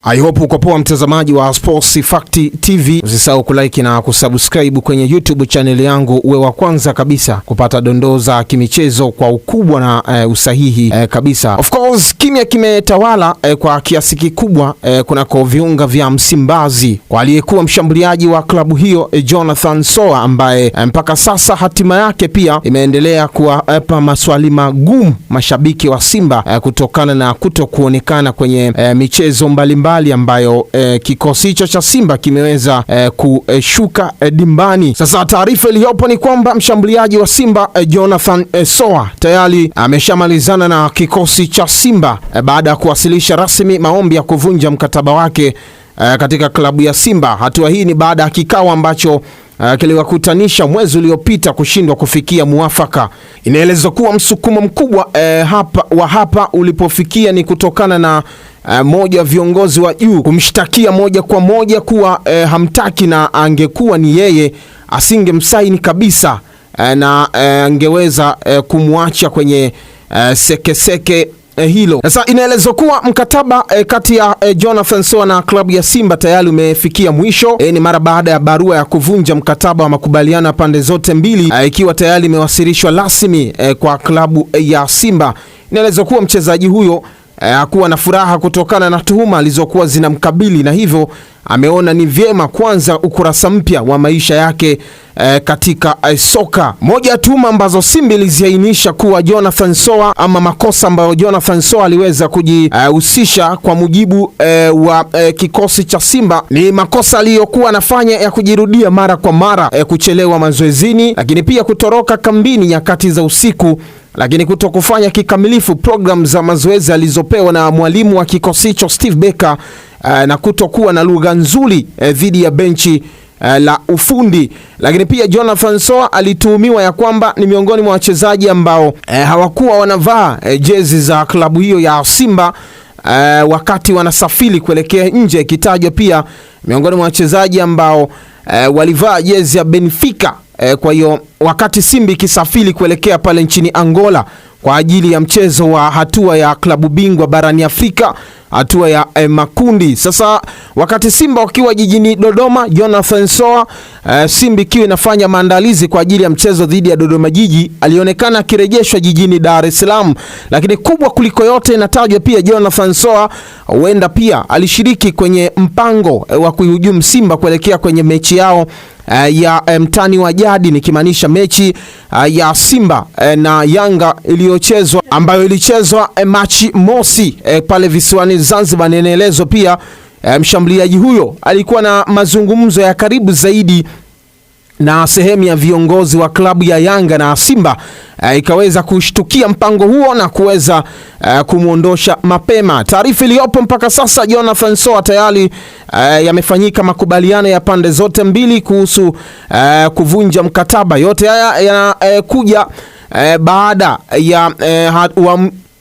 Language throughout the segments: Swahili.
I hope uko poa mtazamaji wa Sports Fact TV. Usisahau kulike na kusubscribe kwenye YouTube channel yangu uwe wa kwanza kabisa kupata dondoo za kimichezo kwa ukubwa na usahihi kabisa. Of course kimya kimetawala kwa kiasi kikubwa kunako viunga vya Msimbazi kwa aliyekuwa mshambuliaji wa klabu hiyo Jonathan Soa, ambaye mpaka sasa hatima yake pia imeendelea kuwapa maswali magumu mashabiki wa Simba kutokana na kutokuonekana kwenye michezo mbalimbali ambayo kikosi hicho cha Simba kimeweza kushuka dimbani. Sasa taarifa iliyopo ni kwamba mshambuliaji wa Simba Jonathan Soa tayari ameshamalizana na kikosi cha Simba baada ya kuwasilisha rasmi maombi ya kuvunja mkataba wake katika klabu ya Simba. Hatua hii ni baada ya kikao ambacho kiliwakutanisha mwezi uliopita kushindwa kufikia muafaka. Inaelezwa kuwa msukumo mkubwa hapa ulipofikia ni kutokana na moja viongozi wa juu kumshtakia moja kwa moja kuwa hamtaki, na angekuwa ni yeye asingemsaini kabisa na angeweza kumwacha kwenye sekeseke hilo. Sasa inaelezwa kuwa mkataba kati ya Jonathan Soa na klabu ya Simba tayari umefikia mwisho. Ni mara baada ya barua ya kuvunja mkataba wa makubaliano ya pande zote mbili ikiwa tayari imewasilishwa rasmi kwa klabu ya Simba. Inaelezwa kuwa mchezaji huyo hakuwa na furaha kutokana na tuhuma alizokuwa zinamkabili, na hivyo ameona ni vyema kwanza ukurasa mpya wa maisha yake katika soka. Moja ya tuhuma ambazo Simba iliziainisha kuwa Jonathan Soa ama makosa ambayo Jonathan Soa aliweza kujihusisha kwa mujibu wa kikosi cha Simba ni makosa aliyokuwa anafanya ya kujirudia mara kwa mara, kuchelewa mazoezini, lakini pia kutoroka kambini nyakati za usiku, lakini kutokufanya kikamilifu program za mazoezi alizopewa na mwalimu wa kikosi hicho Steve Becker, na kutokuwa na lugha nzuri dhidi ya benchi la ufundi. Lakini pia Jonathan Soa alituhumiwa ya kwamba ni miongoni mwa wachezaji ambao hawakuwa wanavaa jezi za klabu hiyo ya Simba wakati wanasafiri kuelekea nje, ikitajwa pia miongoni mwa wachezaji ambao walivaa jezi ya Benfica. Kwa hiyo wakati Simba ikisafiri kuelekea pale nchini Angola kwa ajili ya mchezo wa hatua ya klabu bingwa barani Afrika, hatua ya makundi. Sasa wakati Simba wakiwa jijini Dodoma, Jonathan Soa Simba ikiwa inafanya maandalizi kwa ajili ya mchezo dhidi ya Dodoma Jiji, alionekana akirejeshwa jijini Dar es Salaam. Lakini kubwa kuliko yote inatajwa pia Jonathan Soa huenda pia alishiriki kwenye mpango wa kuihujumu Simba kuelekea kwenye mechi yao ya mtani wa jadi, nikimaanisha mechi ya Simba na Yanga iliyochezwa, ambayo ilichezwa Machi mosi pale visiwani Zanzibar. Inaelezwa pia mshambuliaji huyo alikuwa na mazungumzo ya karibu zaidi na sehemu ya viongozi wa klabu ya Yanga na Simba, ikaweza kushtukia mpango huo na kuweza kumuondosha mapema. Taarifa iliyopo mpaka sasa, Jonathan Soa tayari yamefanyika makubaliano ya pande zote mbili kuhusu kuvunja mkataba. Yote haya yanakuja baada ya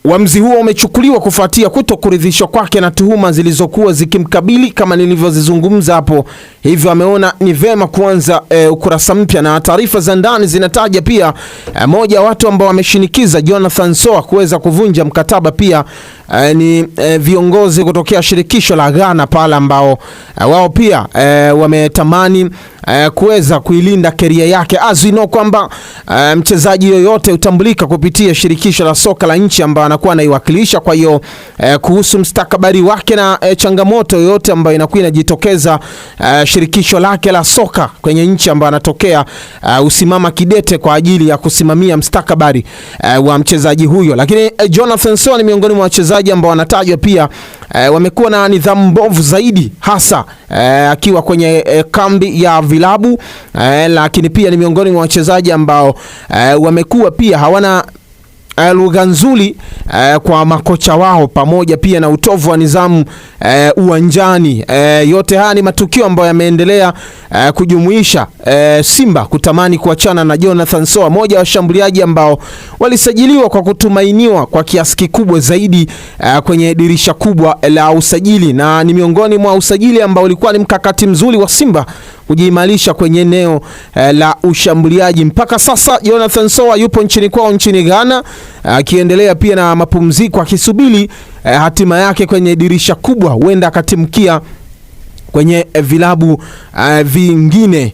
uamuzi huo umechukuliwa kufuatia kutokuridhishwa kwake na tuhuma zilizokuwa zikimkabili kama nilivyozizungumza hapo. Hivyo ameona ni vema kuanza ukurasa mpya, na taarifa za ndani zinataja pia moja watu ambao wameshinikiza Jonathan Soa kuweza kuvunja mkataba pia ni viongozi kutokea shirikisho la Ghana pale, ambao wao pia wametamani kuweza kuilinda career yake. As we know kwamba mchezaji yoyote utambulika kupitia shirikisho la soka la nchi ambayo anakuwa anaiwakilisha. Kwa hiyo kuhusu mstakabali wake na changamoto yoyote ambayo inakuwa inajitokeza, shirikisho lake la soka kwenye nchi ambayo anatokea usimama kidete kwa ajili ya kusimamia mstakabali wa mchezaji huyo. Lakini Jonathan Soa ni miongoni mwa wachezaji ambao wanatajwa pia wamekuwa na nidhamu mbovu zaidi, hasa akiwa kwenye kambi ya vilabu, lakini pia ni miongoni mwa wachezaji ambao wamekuwa pia hawana lugha nzuri kwa makocha wao, pamoja pia na utovu wa nidhamu uwanjani. Yote haya ni matukio ambayo yameendelea kujumuisha Simba kutamani kuachana na Jonathan Soa, moja wa washambuliaji ambao walisajiliwa kwa kutumainiwa kwa kiasi kikubwa zaidi kwenye dirisha kubwa la usajili, na ni miongoni mwa usajili ambao ulikuwa ni mkakati mzuri wa Simba kujiimarisha kwenye eneo la ushambuliaji. Mpaka sasa Jonathan Soa yupo nchini kwao nchini Ghana, akiendelea pia na mapumziko akisubiri hatima yake kwenye dirisha kubwa, huenda akatimkia kwenye vilabu vingine